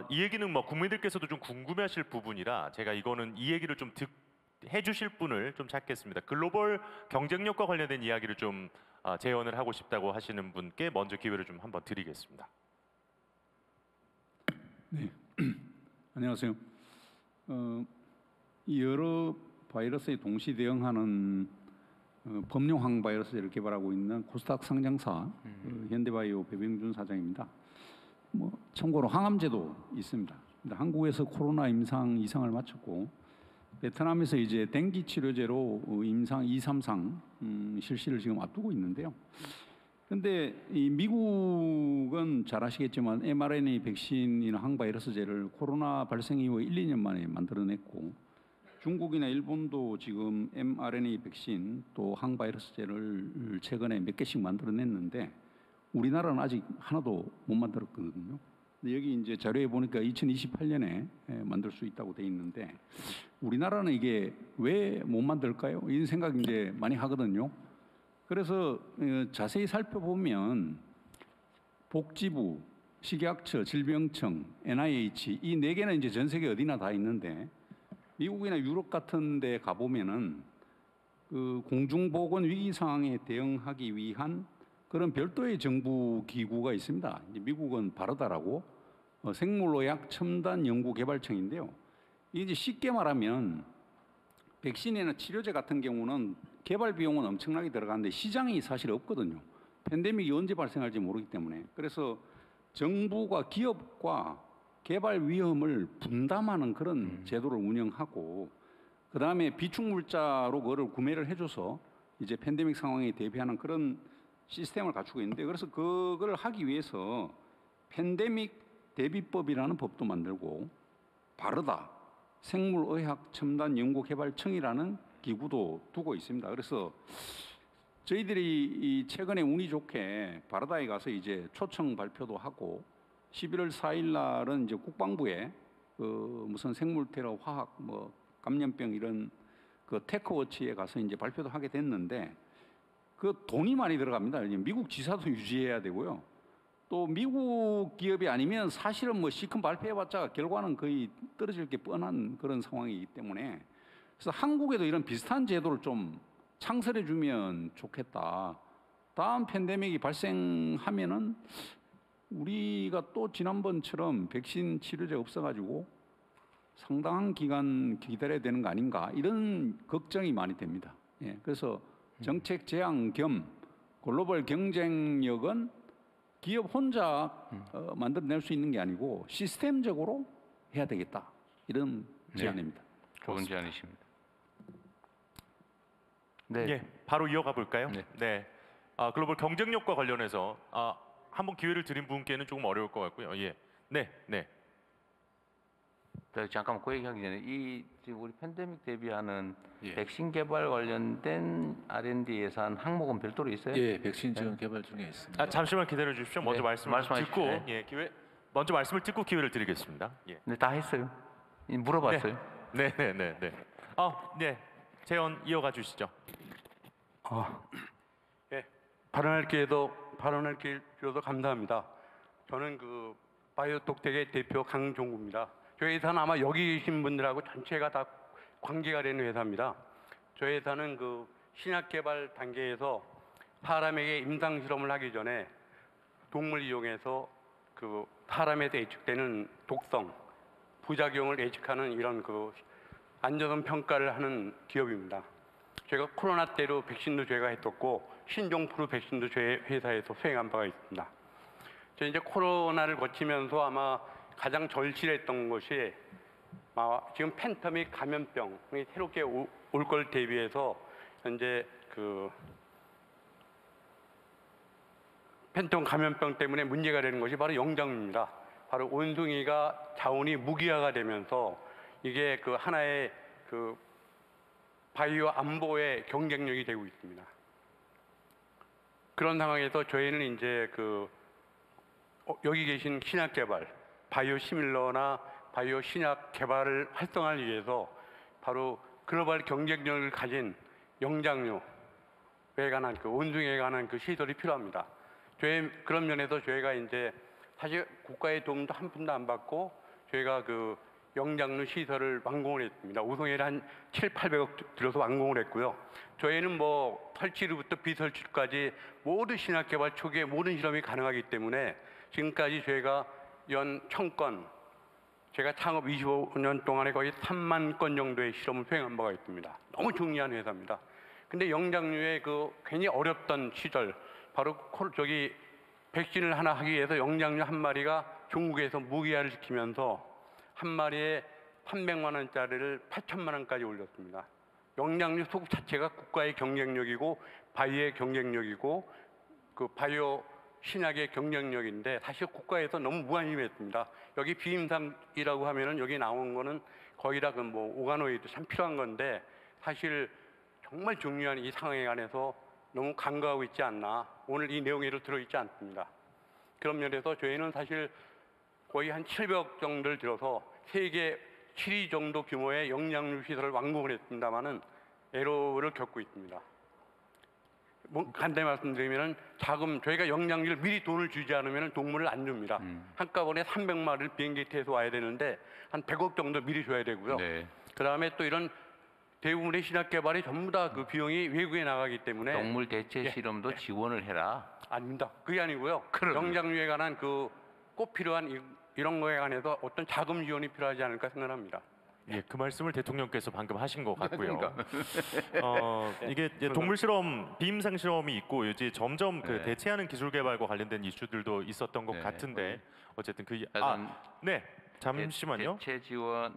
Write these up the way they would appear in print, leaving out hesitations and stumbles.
이 얘기는 뭐 국민들께서도 좀 궁금해하실 부분이라 제가 이거는 이 얘기를 좀 해주실 분을 좀 찾겠습니다. 글로벌 경쟁력과 관련된 이야기를 좀 재연을 하고 싶다고 하시는 분께 먼저 기회를 좀 한번 드리겠습니다. 네, 안녕하세요. 여러 바이러스에 동시 대응하는 범용 항바이러스제를 개발하고 있는 코스닥 상장사 현대바이오 배병준 사장입니다. 참고로 항암제도 있습니다. 근데 한국에서 코로나 임상 2상을 마쳤고 베트남에서 이제 댕기 치료제로 임상 2, 3상 실시를 지금 앞두고 있는데요. 근데 이 미국은 잘 아시겠지만 mRNA 백신이나 항바이러스제를 코로나 발생 이후 1, 2년 만에 만들어냈고 중국이나 일본도 지금 mRNA 백신 또 항바이러스제를 최근에 몇 개씩 만들어냈는데 우리나라는 아직 하나도 못 만들었거든요. 근데 여기 이제 자료에 보니까 2028년에 만들 수 있다고 돼 있는데 우리나라는 이게 왜 못 만들까요? 이런 생각 이제 많이 하거든요. 그래서 자세히 살펴보면 복지부, 식약처, 질병청, NIH 이 네 개는 이제 전 세계 어디나 다 있는데 미국이나 유럽 같은 데 가보면은 그 공중보건 위기 상황에 대응하기 위한 그런 별도의 정부 기구가 있습니다. 이제 미국은 바르다라고 생물의학 첨단 연구개발청인데요. 이제 쉽게 말하면 백신이나 치료제 같은 경우는 개발 비용은 엄청나게 들어가는데 시장이 사실 없거든요. 팬데믹이 언제 발생할지 모르기 때문에. 그래서 정부가 기업과 개발 위험을 분담하는 그런 제도를 운영하고 그다음에 비축물자로 그거를 구매를 해줘서 이제 팬데믹 상황에 대비하는 그런 시스템을 갖추고 있는데 그래서 그걸 하기 위해서 팬데믹 대비법이라는 법도 만들고 바르다 생물의학 첨단 연구개발청이라는 기구도 두고 있습니다. 그래서 저희들이 최근에 운이 좋게 바르다에 가서 이제 초청 발표도 하고 11월 4일 날은 이제 국방부에 그 무슨 생물테러 화학 뭐 감염병 이런 그 테크워치에 가서 이제 발표도 하게 됐는데 그 돈이 많이 들어갑니다. 미국 지사도 유지해야 되고요. 또 미국 기업이 아니면 사실은 뭐 시큰 발표해봤자 결과는 거의 떨어질 게 뻔한 그런 상황이기 때문에 그래서 한국에도 이런 비슷한 제도를 좀 창설해주면 좋겠다. 다음 팬데믹이 발생하면은 우리가 또 지난번처럼 백신 치료제 없어가지고 상당한 기간 기다려야 되는 거 아닌가 이런 걱정이 많이 됩니다. 예, 그래서 정책 제안 겸 글로벌 경쟁력은 기업 혼자 만들어낼 수 있는 게 아니고 시스템적으로 해야 되겠다 이런 제안입니다. 좋은 제안이십니다. 네, 예, 바로 이어가 볼까요? 네, 글로벌 경쟁력과 관련해서 한번 기회를 드린 분께는 조금 어려울 것 같고요. 예, 네. 잠깐만 그 얘기하기 전에 이 지금 우리 팬데믹 대비하는 백신 개발 관련된 R&D 예산 항목은 별도로 있어요? 예, 백신 지원 개발 중에 있습니다. 잠시만 기다려 주십시오. 먼저 말씀을 듣고 먼저 말씀을 듣고 기회를 드리겠습니다. 예. 네, 다 했어요. 물어봤어요. 네. 네. 재연 이어가 주시죠. 예, 발언할 기회 주셔서 감사합니다. 저는 그 바이오톡텍의 대표 강종구입니다. 저희 회사는 아마 여기 계신 분들하고 전체가 다 관계가 되는 회사입니다. 저희 회사는 그 신약 개발 단계에서 사람에게 임상 실험을 하기 전에 동물 이용해서 그 사람에게 예측되는 독성, 부작용을 예측하는 이런 그 안전성 평가를 하는 기업입니다. 제가 코로나 때로 백신도 제가 했었고 신종플루 백신도 저희 회사에서 수행한 바가 있습니다. 저희 이제 코로나를 거치면서 아마 가장 절실했던 것이 지금 팬데믹 감염병이 새롭게 올 걸 대비해서 현재 그 팬데믹 감염병 때문에 문제가 되는 것이 바로 영장류입니다. 바로 원숭이가 자원이 무기화가 되면서 이게 그 하나의 그 바이오 안보의 경쟁력이 되고 있습니다. 그런 상황에서 저희는 이제 그 여기 계신 신약 개발, 바이오 시밀러나 바이오 신약 개발을 활성화하기 위해서 바로 글로벌 경쟁력을 가진 영장류에 관한 그 원숭이에 관한 그 시설이 필요합니다. 그런 면에서 저희가 이제 사실 국가의 도움도 한 푼도 안 받고 저희가 그 영장류 시설을 완공을 했습니다. 우송에를 한 7, 800억 들여서 완공을 했고요. 저희는 뭐 설치로부터 비설치까지 모든 신학개발 초기에 모든 실험이 가능하기 때문에 지금까지 저희가 연 1000건, 제가 창업 25년 동안에 거의 3만 건 정도의 실험을 수행한 바가 있습니다. 너무 중요한 회사입니다. 근데 영장류의 그 괜히 어렵던 시절, 바로 저기 백신을 하나 하기 위해서 영장류 한 마리가 중국에서 무기화를 시키면서 한 마리에 300만 원짜리를 8천만 원까지 올렸습니다. 영장류 소국 자체가 국가의 경쟁력이고 바이오의 경쟁력이고 그 바이오 신약의 경쟁력인데 사실 국가에서 너무 무관심했습니다. 여기 비임상이라고 하면은 여기 나온 거는 거의 다 그 뭐 오가노이드 참 필요한 건데 사실 정말 중요한 이 상황에 관해서 너무 간과하고 있지 않나. 오늘 이 내용에도 들어있지 않습니다. 그런 면에서 저희는 사실 거의 한 700억 정도를 들어서 세계 7위 정도 규모의 영양류 시설을 완공을 했습니다마는 애로를 겪고 있습니다. 간단히 말씀드리면 자금, 저희가 영양류를 미리 돈을 주지 않으면 동물을 안 줍니다. 한꺼번에 300마리를 비행기 타서 와야 되는데 한 100억 정도 미리 줘야 되고요. 네. 그다음에 또 이런 대부분의 신약 개발이 전부 다 그 비용이 외국에 나가기 때문에 동물 대체 실험도 지원을 해라. 아닙니다. 그게 아니고요. 그럼요. 영장류에 관한 그 꼭 필요한 이런 거에 관해서 어떤 자금 지원이 필요하지 않을까 생각합니다. 예, 그 말씀을 대통령께서 방금 하신 것 같고요. 그러니까. 이게 이제 동물 실험, 비임상 실험이 있고 이제 점점 그 네. 대체하는 기술 개발과 관련된 이슈들도 있었던 것 네. 같은데 어쨌든 그 하여튼 네, 잠시만요. 대체 지원,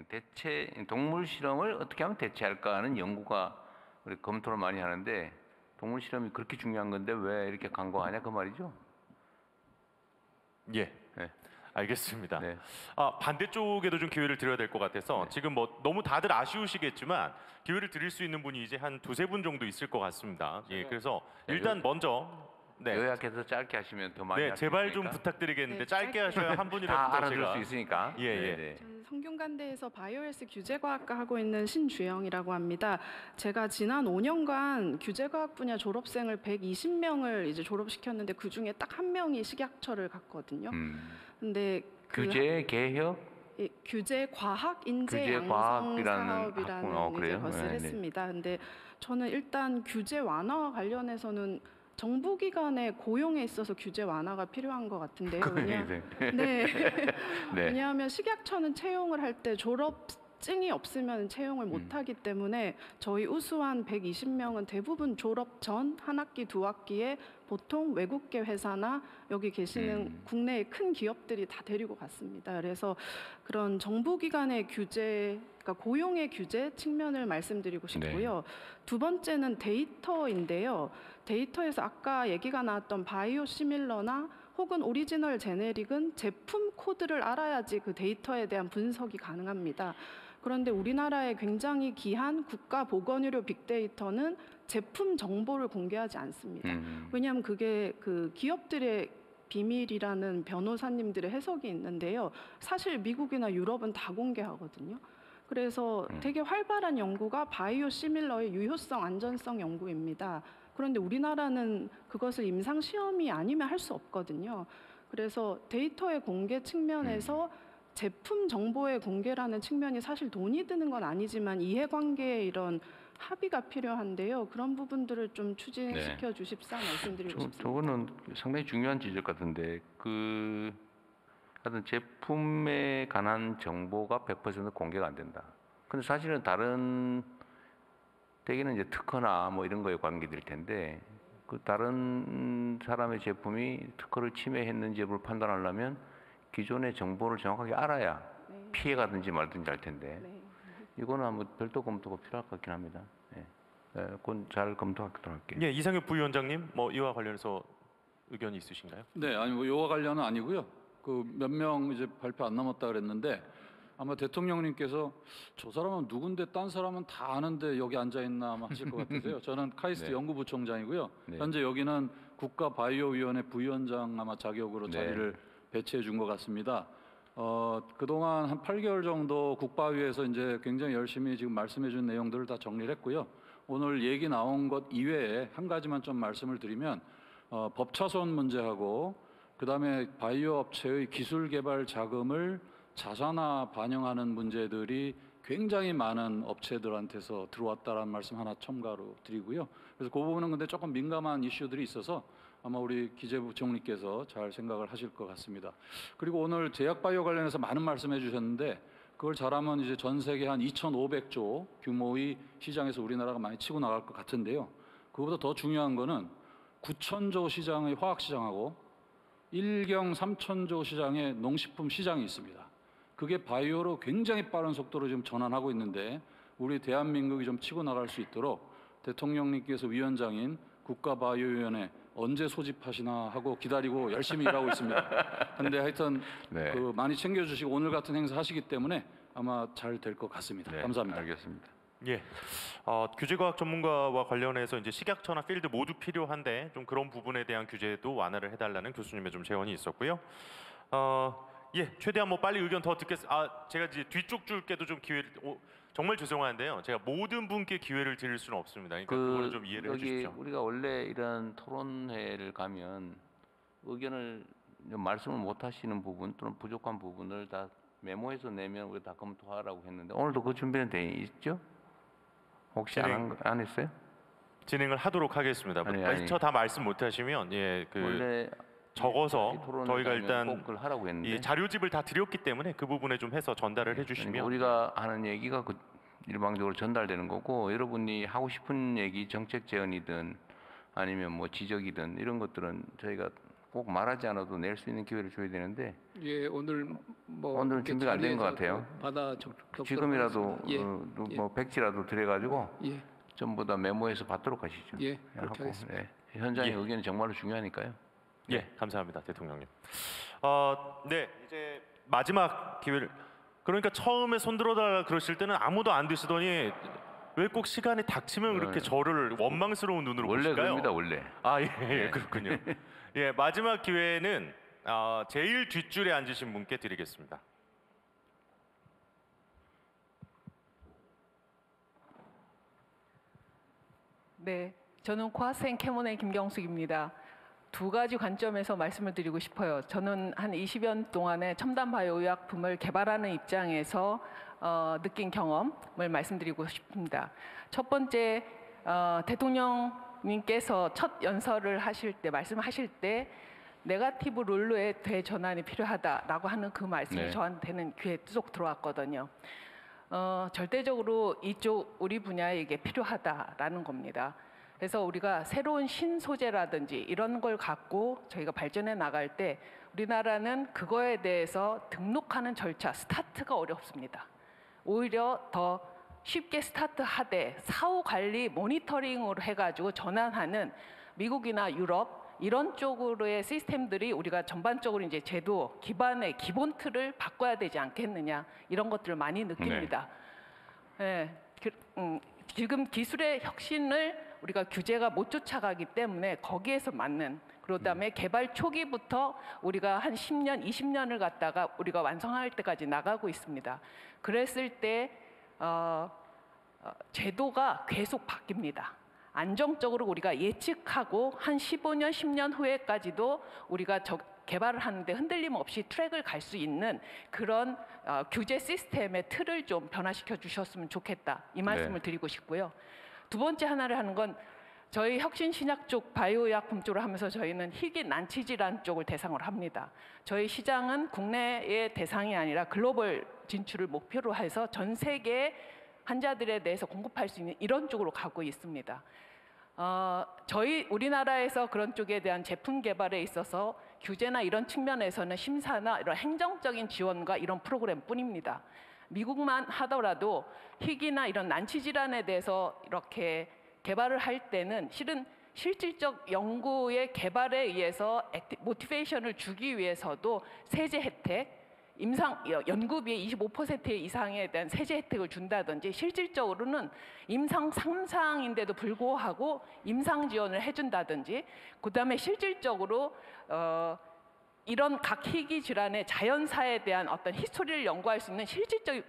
대체 동물 실험을 어떻게 하면 대체할까 하는 연구가 우리 검토를 많이 하는데 동물 실험이 그렇게 중요한 건데 왜 이렇게 간과하냐 그 말이죠. 예. 네. 알겠습니다. 네. 반대쪽에도 좀 기회를 드려야 될 것 같아서 네. 지금 뭐 너무 다들 아쉬우시겠지만 기회를 드릴 수 있는 분이 이제 한 두세 분 정도 있을 것 같습니다. 예, 그래서 네, 일단 먼저 네, 요약해서 짧게 하시면 더 많이 네, 할수 제발 좀 있으니까. 부탁드리겠는데 네, 짧게 하셔야 한 다 분이라도 알아들을 제가 수 있으니까. 예, 예. 네. 저는 성균관대에서 바이오헬스 규제과학과 하고 있는 신주영이라고 합니다. 제가 지난 5년간 규제과학 분야 졸업생을 120명을 이제 졸업시켰는데 그 중에 딱 한 명이 식약처를 갔거든요. 근데 그 규제 개혁 규제 과학 인재 규제 양성 과학이라는 사업이라는 학군, 그래요? 이제 것을 네, 네. 했습니다. 근데 저는 일단 규제 완화와 관련해서는 정부기관의 고용에 있어서 규제 완화가 필요한 것 같은데요. 네. 네. 왜냐하면 식약처는 채용을 할 때 졸업증이 없으면 채용을 못하기 때문에 저희 우수한 120명은 대부분 졸업 전 한 학기, 두 학기에 보통 외국계 회사나 여기 계시는 국내의 큰 기업들이 다 데리고 갔습니다. 그래서 그런 정부기관의 규제, 그러니까 고용의 규제 측면을 말씀드리고 싶고요. 두 번째는 데이터인데요. 데이터에서 아까 얘기가 나왔던 바이오 시밀러나 혹은 오리지널 제네릭은 제품 코드를 알아야지 그 데이터에 대한 분석이 가능합니다. 그런데 우리나라의 굉장히 귀한 국가보건의료 빅데이터는 제품 정보를 공개하지 않습니다. 왜냐하면 그게 그 기업들의 비밀이라는 변호사님들의 해석이 있는데요. 사실 미국이나 유럽은 다 공개하거든요. 그래서 되게 활발한 연구가 바이오 시밀러의 유효성, 안전성 연구입니다. 그런데 우리나라는 그것을 임상 시험이 아니면 할 수 없거든요. 그래서 데이터의 공개 측면에서 제품 정보의 공개라는 측면이 사실 돈이 드는 건 아니지만 이해관계의 이런 합의가 필요한데요. 그런 부분들을 좀 추진시켜 주십사 말씀드리고 싶습니다. 저거는 상당히 중요한 지적 같은데 하여튼 제품에 관한 정보가 100% 공개가 안 된다. 근데 사실은 다른 대개는 이제 특허나 뭐 이런 거에 관계될 텐데 그 다른 사람의 제품이 특허를 침해했는지 여부를 판단하려면 기존의 정보를 정확하게 알아야 피해가든지 말든지 할 텐데 이거는 한번 별도 검토가 필요할 것 같긴 합니다. 그건 잘 검토하도록 할게요. 예, 이상엽 부위원장님, 뭐 이와 관련해서 의견이 있으신가요? 네, 아니 뭐 요와 관련은 아니고요. 그 몇 명 이제 발표 안 남았다 그랬는데 아마 대통령님께서 저 사람은 누군데 딴 사람은 다 아는데 여기 앉아 있나 아마 하실 것 같으세요. 저는 카이스트 네. 연구부총장이고요. 네. 현재 여기는 국가바이오위원회 부위원장 아마 자격으로 네. 자리를 배치해 준 것 같습니다. 그동안 한 8개월 정도 국바위에서 이제 굉장히 열심히 지금 말씀해 준 내용들을 다 정리를 했고요. 오늘 얘기 나온 것 이외에 한 가지만 좀 말씀을 드리면 법차손 문제하고 그다음에 바이오 업체의 기술 개발 자금을 자산화 반영하는 문제들이 굉장히 많은 업체들한테서 들어왔다라는 말씀 하나 첨가로 드리고요. 그래서 그 부분은 근데 조금 민감한 이슈들이 있어서 아마 우리 기재부 총리께서 잘 생각을 하실 것 같습니다. 그리고 오늘 제약바이오 관련해서 많은 말씀해 주셨는데 그걸 잘하면 이제 전 세계 한 2,500조 규모의 시장에서 우리나라가 많이 치고 나갈 것 같은데요. 그보다 더 중요한 거는 9,000조 시장의 화학 시장하고 1경 3,000조 시장의 농식품 시장이 있습니다. 그게 바이오로 굉장히 빠른 속도로 지금 전환하고 있는데 우리 대한민국이 좀 치고 나갈 수 있도록 대통령님께서 위원장인 국가바이오위원회 언제 소집하시나 하고 기다리고 열심히 일하고 있습니다. 근데 하여튼 네. 그 많이 챙겨주시고 오늘 같은 행사 하시기 때문에 아마 잘 될 것 같습니다. 네, 감사합니다. 알겠습니다. 예, 규제과학 전문가와 관련해서 이제 식약처나 필드 모두 필요한데 좀 그런 부분에 대한 규제도 완화를 해달라는 교수님의 좀 제언이 있었고요. 예, 최대한 뭐 빨리 의견 더 듣겠습니다. 제가 이제 뒤쪽 줄게도 좀 기회를 정말 죄송한데요. 제가 모든 분께 기회를 드릴 수는 없습니다. 그러니까 그거는 좀 이해를 여기 해주십시오. 우리가 원래 이런 토론회를 가면 의견을 좀 말씀을 못 하시는 부분 또는 부족한 부분을 다 메모해서 내면 우리가 다 검토하라고 했는데 오늘도 그 준비는 돼 있죠? 혹시 안 했어요? 진행을 하도록 하겠습니다. 아니. 저 다 말씀 못 하시면 원래 적어서 토론회 저희가 가면 일단 꼭 그걸 하라고 했는데 이 자료집을 다 드렸기 때문에 그 부분에 좀 해서 전달을 해주시면 그러니까 우리가 하는 얘기가 그 일방적으로 전달되는 거고 여러분이 하고 싶은 얘기 정책 제언이든 아니면 뭐 지적이든 이런 것들은 저희가 꼭 말하지 않아도 낼 수 있는 기회를 줘야 되는데 예, 오늘은 오늘은 준비가 안 된 것 같아요. 지금이라도 예, 뭐 백지라도 드려가지고 예, 전부 다 메모해서 받도록 하시죠. 예, 하고, 그렇게 하겠습니다. 네. 현장의 예. 의견이 정말로 중요하니까요. 예, 감사합니다, 대통령님. 네, 이제 마지막 기회를. 그러니까 처음에 손들어달라 그러실 때는 아무도 안 드시더니 왜 꼭 시간이 닥치면 그렇게 저를 원망스러운 눈으로 원래 보실까요? 그럽니다, 원래. 예, 그렇군요. 예, 마지막 기회는 제일 뒷줄에 앉으신 분께 드리겠습니다. 네, 저는 과생 캐모네 김경숙입니다. 두 가지 관점에서 말씀을 드리고 싶어요. 저는 한 20년 동안의 첨단 바이오 의약품을 개발하는 입장에서 느낀 경험을 말씀드리고 싶습니다. 첫 번째, 대통령님께서 첫 연설을 하실 때 말씀하실 때 네거티브 룰루의 대전환이 필요하다라고 하는 그 말씀이 네. 저한테는 귀에 쏙 들어왔거든요. 절대적으로 이쪽 우리 분야에 이게 필요하다라는 겁니다. 그래서 우리가 새로운 신소재라든지 이런 걸 갖고 저희가 발전해 나갈 때 우리나라는 그거에 대해서 등록하는 절차, 스타트가 어렵습니다. 오히려 더 쉽게 스타트하되 사후 관리 모니터링으로 해가지고 전환하는 미국이나 유럽 이런 쪽으로의 시스템들이 우리가 전반적으로 이제 제도 기반의 기본 틀을 바꿔야 되지 않겠느냐 이런 것들을 많이 느낍니다. 네. 지금 기술의 혁신을 우리가 규제가 못 쫓아가기 때문에 거기에서 맞는 그다음에 개발 초기부터 우리가 한 10년, 20년을 갖다가 우리가 완성할 때까지 나가고 있습니다. 그랬을 때 제도가 계속 바뀝니다. 안정적으로 우리가 예측하고 한 15년, 10년 후에까지도 우리가 개발을 하는데 흔들림 없이 트랙을 갈 수 있는 그런 규제 시스템의 틀을 좀 변화시켜 주셨으면 좋겠다. 이 말씀을 드리고 싶고요. 두 번째 하나를 하는 건 저희 혁신신약 쪽 바이오의약품 쪽으로 하면서 저희는 희귀 난치 질환 쪽을 대상으로 합니다. 저희 시장은 국내의 대상이 아니라 글로벌 진출을 목표로 해서 전 세계 환자들에 대해서 공급할 수 있는 이런 쪽으로 가고 있습니다. 저희 우리나라에서 그런 쪽에 대한 제품 개발에 있어서 규제나 이런 측면에서는 심사나 이런 행정적인 지원과 이런 프로그램뿐입니다. 미국만 하더라도 희귀나 이런 난치 질환에 대해서 이렇게 개발을 할 때는 실은 실질적 연구의 개발에 의해서 모티베이션을 주기 위해서도 세제 혜택, 연구비의 25% 이상에 대한 세제 혜택을 준다든지 실질적으로는 임상 3상인데도 불구하고 임상 지원을 해준다든지 그다음에 실질적으로 이런 각 희귀 질환의 자연사에 대한 어떤 히스토리를 연구할 수 있는 실질적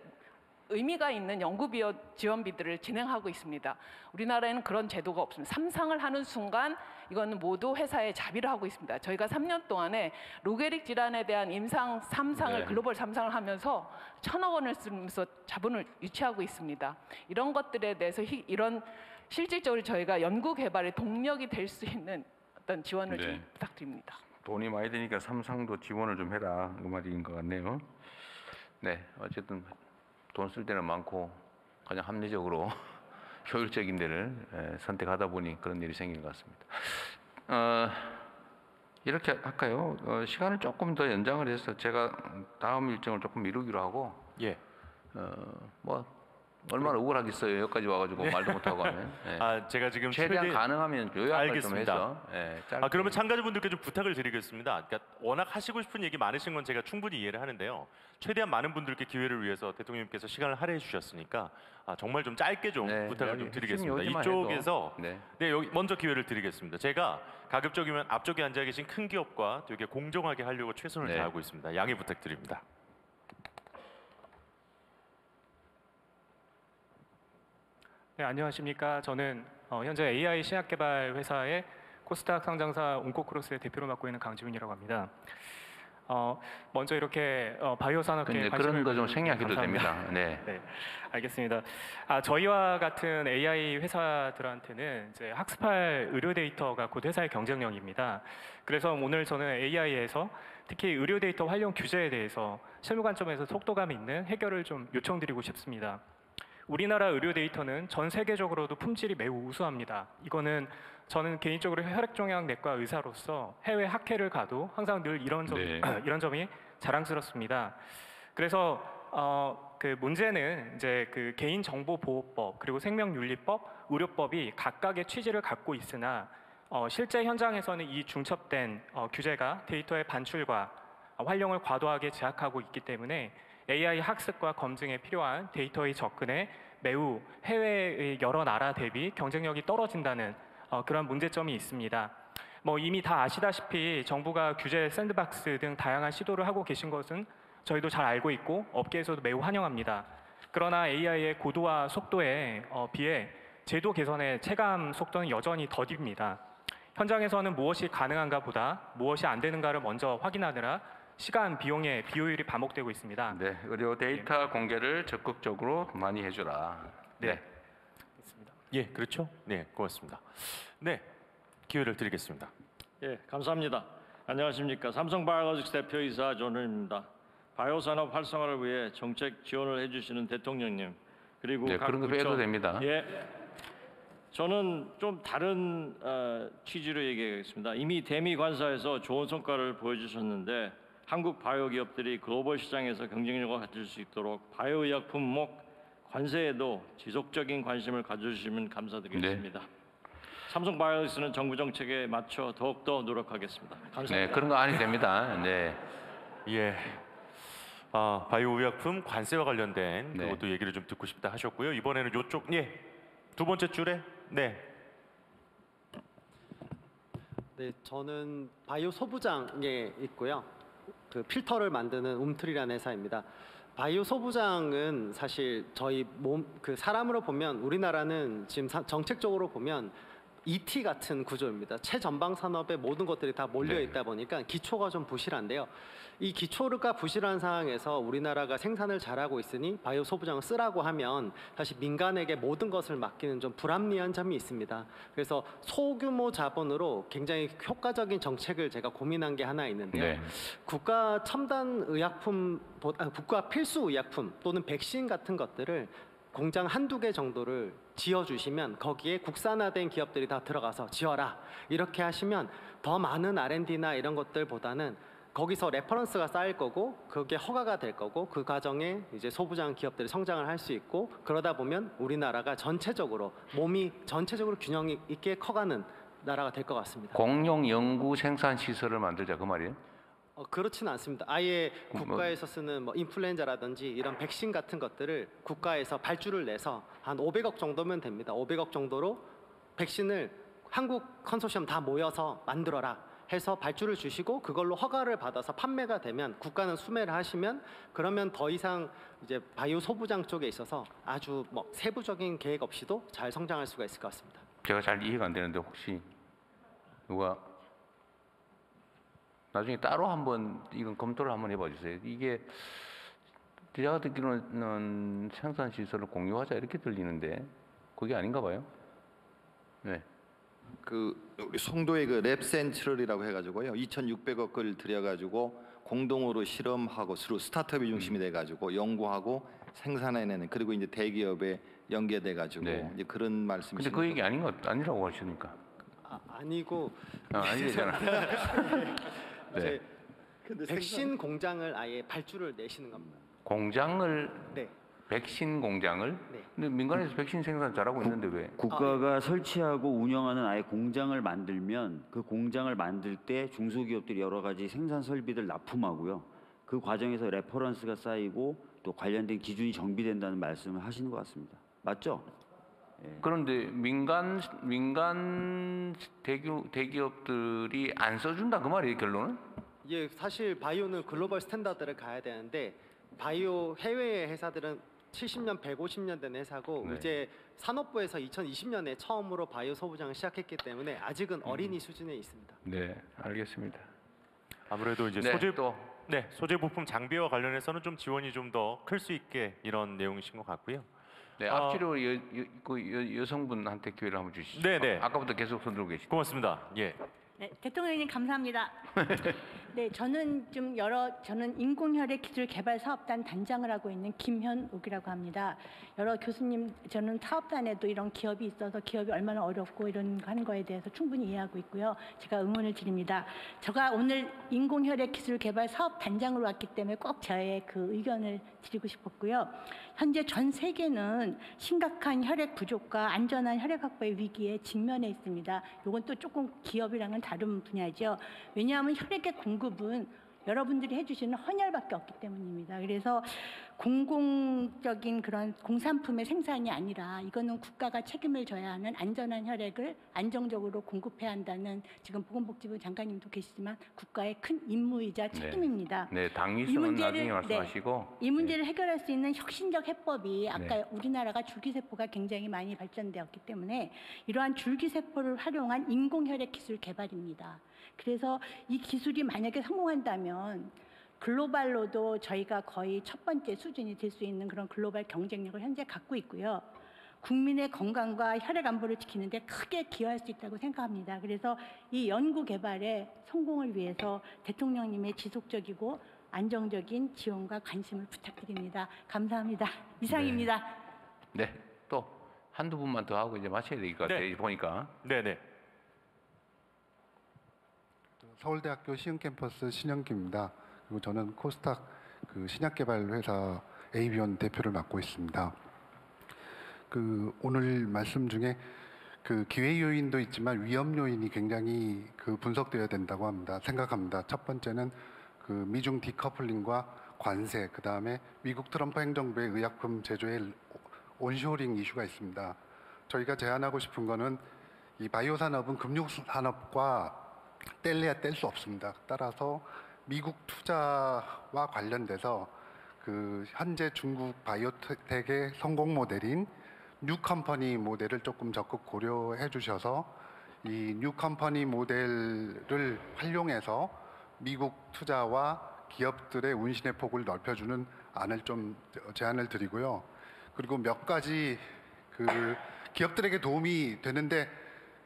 의미가 있는 연구비 지원비들을 진행하고 있습니다. 우리나라에는 그런 제도가 없습니다. 3상을 하는 순간 이거는 모두 회사에 자비를 하고 있습니다. 저희가 3년 동안에 로게릭 질환에 대한 임상 3상을 네. 글로벌 3상을 하면서 1,000억 원을 쓰면서 자본을 유치하고 있습니다. 이런 것들에 대해서 이런 실질적으로 저희가 연구 개발의 동력이 될 수 있는 어떤 지원을 네. 좀 부탁드립니다. 돈이 많이 드니까 삼성도 지원을 좀 해라 그 말인 것 같네요. 네, 어쨌든 돈 쓸 때는 많고 가장 합리적으로 효율적인 데를 선택하다 보니 그런 일이 생기는 것 같습니다. 이렇게 할까요? 시간을 조금 더 연장을 해서 제가 다음 일정을 조금 미루기로 하고 예. 뭐 얼마나 우울하겠어요. 여기까지 와가지고 말도 못하고 하면. 예. 아, 제가 지금 최대한 최대 가능하면 요약을 좀 알겠습니다. 해서 짧게. 그러면 참가자분들께 좀 부탁을 드리겠습니다. 그러니까 워낙 하시고 싶은 얘기 많으신 건 제가 충분히 이해를 하는데요. 최대한 많은 분들께 기회를 위해서 대통령님께서 시간을 할애해 주셨으니까 정말 좀 짧게 좀 네, 부탁을 여기 좀 핵심 드리겠습니다. 요지만 이쪽에서 해도. 네, 여기 먼저 기회를 드리겠습니다. 제가 가급적이면 앞쪽에 앉아 계신 큰 기업과 되게 공정하게 하려고 최선을 네. 다하고 있습니다. 양해 부탁드립니다. 네, 안녕하십니까. 저는 현재 AI 신약개발 회사의 코스닥 상장사 온코크로스의 대표로 맡고 있는 강지훈이라고 합니다. 먼저 이렇게 바이오 산업계에 근데 관심을 그런 거 좀 가져주셔서 생략해도 감사합니다. 됩니다. 네. 네, 알겠습니다. 저희와 같은 AI 회사들한테는 이제 학습할 의료 데이터가 곧 회사의 경쟁력입니다. 그래서 오늘 저는 AI에서 특히 의료 데이터 활용 규제에 대해서 실무 관점에서 속도감 있는 해결을 좀 요청드리고 싶습니다. 우리나라 의료 데이터는 전 세계적으로도 품질이 매우 우수합니다. 이거는 저는 개인적으로 혈액종양 내과 의사로서 해외 학회를 가도 항상 늘 이런 점이 자랑스럽습니다. 그래서 그 문제는 이제 그 개인정보보호법 그리고 생명윤리법, 의료법이 각각의 취지를 갖고 있으나 실제 현장에서는 이 중첩된 규제가 데이터의 반출과 활용을 과도하게 제약하고 있기 때문에 AI 학습과 검증에 필요한 데이터의 접근에 매우 해외의 여러 나라 대비 경쟁력이 떨어진다는 그런 문제점이 있습니다. 이미 다 아시다시피 정부가 규제 샌드박스 등 다양한 시도를 하고 계신 것은 저희도 잘 알고 있고 업계에서도 매우 환영합니다. 그러나 AI의 고도와 속도에 비해 제도 개선의 체감 속도는 여전히 더딥니다. 현장에서는 무엇이 가능한가 보다 무엇이 안 되는가를 먼저 확인하느라 시간, 비용의 비효율이 반복되고 있습니다. 네, 의료 데이터 공개를 적극적으로 많이 해주라. 네. 있습니다. 예, 그렇죠. 네, 고맙습니다. 네, 기회를 드리겠습니다. 예, 감사합니다. 안녕하십니까. 삼성바이오로직스 대표이사 존은입니다. 바이오 산업 활성화를 위해 정책 지원을 해주시는 대통령님 그리고 네, 각 그런 거 부처- 빼도 됩니다. 예, 저는 좀 다른 취지로 얘기하겠습니다. 이미 대미 관사에서 좋은 성과를 보여주셨는데 한국 바이오 기업들이 글로벌 시장에서 경쟁력을 가질 수 있도록 바이오 의약 품목 관세에도 지속적인 관심을 가져주시면 감사드리겠습니다. 삼성 바이오로직스는 정부 정책에 맞춰 더욱더 노력하겠습니다. 감사합니다. 네, 그런 거 아니 됩니다. 네. 예. 바이오 의약품 관세와 관련된 네. 그것도 얘기를 좀 듣고 싶다 하셨고요. 이번에는 이쪽 두 번째 줄에 네, 저는 바이오 소부장에 있고요. 그 필터를 만드는 움트리라는 회사입니다. 바이오 소부장은 사실 저희 그 사람으로 보면 우리나라는 지금 정책적으로 보면 ET 같은 구조입니다. 최전방 산업의 모든 것들이 다 몰려 있다 보니까 기초가 좀 부실한데요. 이 기초가 부실한 상황에서 우리나라가 생산을 잘하고 있으니 바이오 소부장을 쓰라고 하면 사실 민간에게 모든 것을 맡기는 좀 불합리한 점이 있습니다. 그래서 소규모 자본으로 굉장히 효과적인 정책을 제가 고민한 게 하나 있는데요. 네. 국가 첨단 의약품, 국가 필수 의약품 또는 백신 같은 것들을 공장 한두 개 정도를 지어주시면 거기에 국산화된 기업들이 다 들어가서 지어라 이렇게 하시면 더 많은 R&D나 이런 것들보다는 거기서 레퍼런스가 쌓일 거고 그게 허가가 될 거고 그 과정에 이제 소부장 기업들이 성장을 할 수 있고 그러다 보면 우리나라가 전체적으로 몸이 전체적으로 균형 있게 커가는 나라가 될 것 같습니다. 공용 연구 생산 시설을 만들자 그 말이에요? 그렇지는 않습니다. 아예 국가에서 쓰는 인플루엔자라든지 이런 백신 같은 것들을 국가에서 발주를 내서 한 500억 정도면 됩니다. 500억 정도로 백신을 한국 컨소시엄 다 모여서 만들어라 해서 발주를 주시고 그걸로 허가를 받아서 판매가 되면 국가는 수매를 하시면 그러면 더 이상 이제 바이오 소부장 쪽에 있어서 아주 세부적인 계획 없이도 잘 성장할 수가 있을 것 같습니다. 제가 잘 이해가 안 되는데 혹시 누가 나중에 따로 한번 이건 검토를 한번 해봐 주세요. 이게 제가 듣기로는 생산 시설을 공유하자 이렇게 들리는데 그게 아닌가 봐요. 네. 그 우리 송도의 그 랩센트럴이라고 해가지고요 2,600억을 들여가지고 공동으로 실험하고 서로 스타트업이 중심이 돼가지고 연구하고 생산해내는 그리고 이제 대기업에 연계돼가지고 네. 이제 그런 말씀이신 근데 그 얘기 아니라고 하시니까. 아니고 아니잖아. 네. 백신 공장을 아예 발주를 내시는 겁니다. 공장을 네. 백신 공장을? 네. 근데 민간에서 백신 생산 잘하고 있는데 왜? 국가가 설치하고 운영하는 아예 공장을 만들면 그 공장을 만들 때 중소기업들이 여러 가지 생산 설비들 납품하고요. 그 과정에서 레퍼런스가 쌓이고 또 관련된 기준이 정비된다는 말씀을 하시는 것 같습니다. 맞죠? 예. 그런데 민간 대기업들이 안 써준다 그 말이에요 결론은? 예, 사실 바이오는 글로벌 스탠다드를 가야 되는데 바이오 해외의 회사들은 70년, 150년 된 회사고 네. 이제 산업부에서 2020년에 처음으로 바이오 소부장을 시작했기 때문에 아직은 어린이 수준에 있습니다. 네, 알겠습니다. 아무래도 이제 네, 소재 또 소재 부품 장비와 관련해서는 좀 지원이 좀 더 클 수 있게 이런 내용이신 것 같고요. 네, 앞뒤로 여성분한테 기회를 한번 주시죠. 네네. 아까부터 계속 손들고 계시죠. 고맙습니다. 예. 네, 대통령님 감사합니다. 네, 저는 인공혈액 기술 개발 사업단 단장을 하고 있는 김현옥이라고 합니다. 여러 교수님, 저는 사업단에도 이런 기업이 있어서 기업이 얼마나 어렵고 이런 거 하는 거에 대해서 충분히 이해하고 있고요. 제가 응원을 드립니다. 제가 오늘 인공혈액 기술 개발 사업 단장으로 왔기 때문에 꼭 저의 그 의견을 드리고 싶었고요. 현재 전 세계는 심각한 혈액 부족과 안전한 혈액 확보의 위기에 직면해 있습니다. 이건 또 조금 기업이랑은 다른 분야죠. 왜냐하면 혈액의 공급은 여러분들이 해주시는 헌혈밖에 없기 때문입니다. 그래서 공공적인 그런 공산품의 생산이 아니라 이거는 국가가 책임을 져야 하는 안전한 혈액을 안정적으로 공급해야 한다는 지금 보건복지부 장관님도 계시지만 국가의 큰 임무이자 책임입니다. 네, 당위성은 나중에 말씀하시고 이 문제를 해결할 수 있는 혁신적 해법이 아까 네. 우리나라가 줄기세포가 굉장히 많이 발전되었기 때문에 이러한 줄기세포를 활용한 인공혈액 기술 개발입니다. 그래서 이 기술이 만약에 성공한다면 글로벌로도 저희가 거의 첫 번째 수준이 될 수 있는 그런 글로벌 경쟁력을 현재 갖고 있고요. 국민의 건강과 혈액 안보를 지키는 데 크게 기여할 수 있다고 생각합니다. 그래서 이 연구 개발의 성공을 위해서 대통령님의 지속적이고 안정적인 지원과 관심을 부탁드립니다. 감사합니다. 이상입니다. 네, 또 한두 분만 더 하고 이제 마쳐야 될 것 같아요. 보니까. 네네. 서울대학교 시흥캠퍼스 신영기입니다. 그리고 저는 코스닥 그 신약개발회사 에이비온 대표를 맡고 있습니다. 그 오늘 말씀 중에 그 기회 요인도 있지만 위험 요인이 굉장히 그 분석되어야 된다고 생각합니다. 첫 번째는 그 미중 디커플링과 관세, 그 다음에 미국 트럼프 행정부의 의약품 제조의 온쇼링 이슈가 있습니다. 저희가 제안하고 싶은 거는 이 바이오 산업은 금융 산업과 뗄래야 뗄 수 없습니다. 따라서 미국 투자와 관련돼서 그 현재 중국 바이오텍의 성공 모델인 뉴컴퍼니 모델을 조금 적극 고려해 주셔서 이 뉴컴퍼니 모델을 활용해서 미국 투자와 기업들의 운신의 폭을 넓혀주는 안을 좀 제안을 드리고요. 그리고 몇 가지 그 기업들에게 도움이 되는데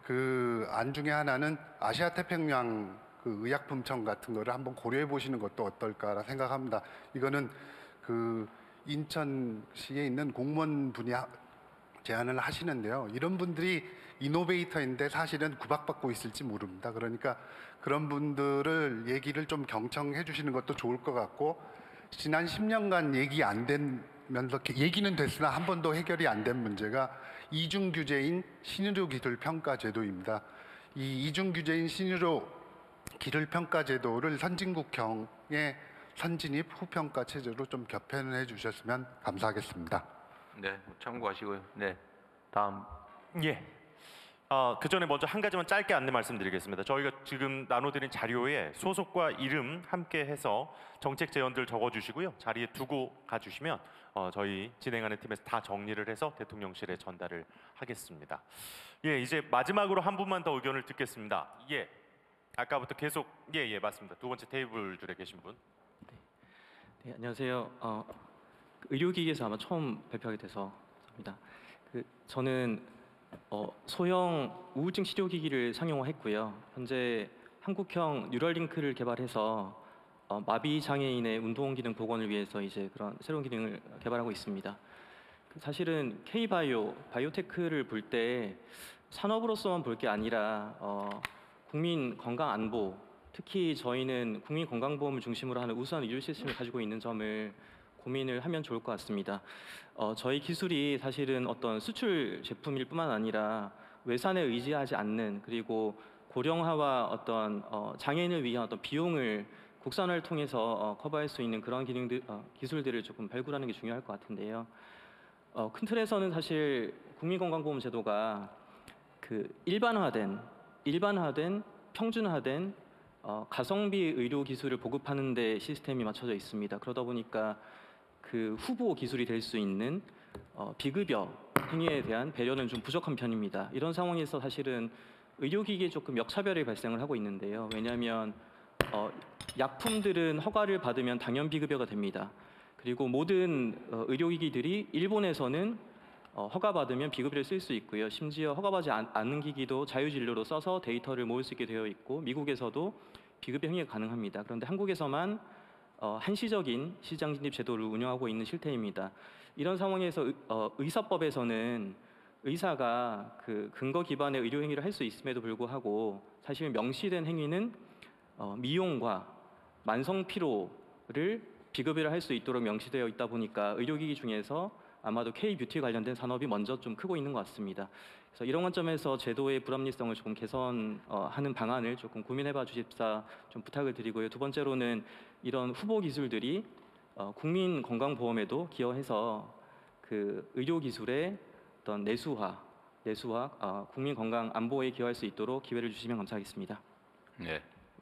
그 안 중에 하나는 아시아 태평양 그 의약품청 같은 거를 한번 고려해 보시는 것도 어떨까라 생각합니다. 이거는 그 인천시에 있는 공무원분이 제안을 하시는데요. 이런 분들이 이노베이터인데 사실은 구박받고 있을지 모릅니다. 그러니까 그런 분들을 얘기를 좀 경청해 주시는 것도 좋을 것 같고, 지난 10년간 얘기 안 되면서 얘기는 됐으나 한 번도 해결이 안 된 문제가 이중 규제인 신의료 기술 평가 제도입니다. 이 이중 규제인 신의료 기술 평가 제도를 선진국형의 선진입 후평가 체제로 좀 개편해 주셨으면 감사하겠습니다. 네, 참고하시고요. 네, 다음. 예. 그 전에 먼저 한 가지만 짧게 안내 말씀드리겠습니다. 저희가 지금 나눠드린 자료에 소속과 이름 함께 해서 정책 제언들 적어주시고요. 자리에 두고 가주시면 저희 진행하는 팀에서 다 정리를 해서 대통령실에 전달을 하겠습니다. 예, 이제 마지막으로 한 분만 더 의견을 듣겠습니다. 예, 아까부터 계속 예 맞습니다. 두 번째 테이블 줄에 계신 분. 네, 안녕하세요. 의료기기에서 아마 처음 발표하게 돼서 감사합니다. 저는 소형 우울증 치료기기를 상용화했고요. 현재 한국형 뉴럴링크를 개발해서 마비 장애인의 운동 기능 복원을 위해서 이제 그런 새로운 기능을 개발하고 있습니다. 사실은 K바이오, 바이오테크를 볼 때 산업으로서만 볼 게 아니라 국민 건강 안보, 특히 저희는 국민 건강보험을 중심으로 하는 우수한 의료 시스템을 가지고 있는 점을 고민을 하면 좋을 것 같습니다. 저희 기술이 사실은 어떤 수출 제품일 뿐만 아니라 외산에 의지하지 않는, 그리고 고령화와 어떤 장애인을 위한 어떤 비용을 국산화를 통해서 커버할 수 있는 그런 기술들을 조금 발굴하는 게 중요할 것 같은데요. 큰 틀에서는 사실 국민건강보험 제도가 일반화된 평준화된 가성비 의료 기술을 보급하는 데 시스템이 맞춰져 있습니다. 그러다 보니까 후보 기술이 될 수 있는 비급여 행위에 대한 배려는 좀 부족한 편입니다. 이런 상황에서 사실은 의료기기에 조금 역차별이 발생을 하고 있는데요. 왜냐하면 약품들은 허가를 받으면 당연 비급여가 됩니다. 그리고 모든 의료기기들이 일본에서는 허가받으면 비급여를 쓸 수 있고요. 심지어 허가받지 않는 기기도 자유진료로 써서 데이터를 모을 수 있게 되어 있고, 미국에서도 비급여 행위가 가능합니다. 그런데 한국에서만 한시적인 시장 진입 제도를 운영하고 있는 실태입니다. 이런 상황에서 의사법에서는 의사가 근거 기반의 의료 행위를 할 수 있음에도 불구하고 사실 명시된 행위는 미용과 만성 피로를 비급여를 할 수 있도록 명시되어 있다 보니까 의료기기 중에서 아마도 K-뷰티 관련된 산업이 먼저 좀 크고 있는 것 같습니다. 그래서 이런 관점에서 제도의 불합리성을 조금 개선하는 방안을 조금 고민해봐 주십사 좀 부탁을 드리고요. 두 번째로는 이런 후보 기술들이 국민 건강보험에도 기여해서 의료 기술의 어떤 내수화, 국민 건강 안보에 기여할 수 있도록 기회를 주시면 감사하겠습니다. 네.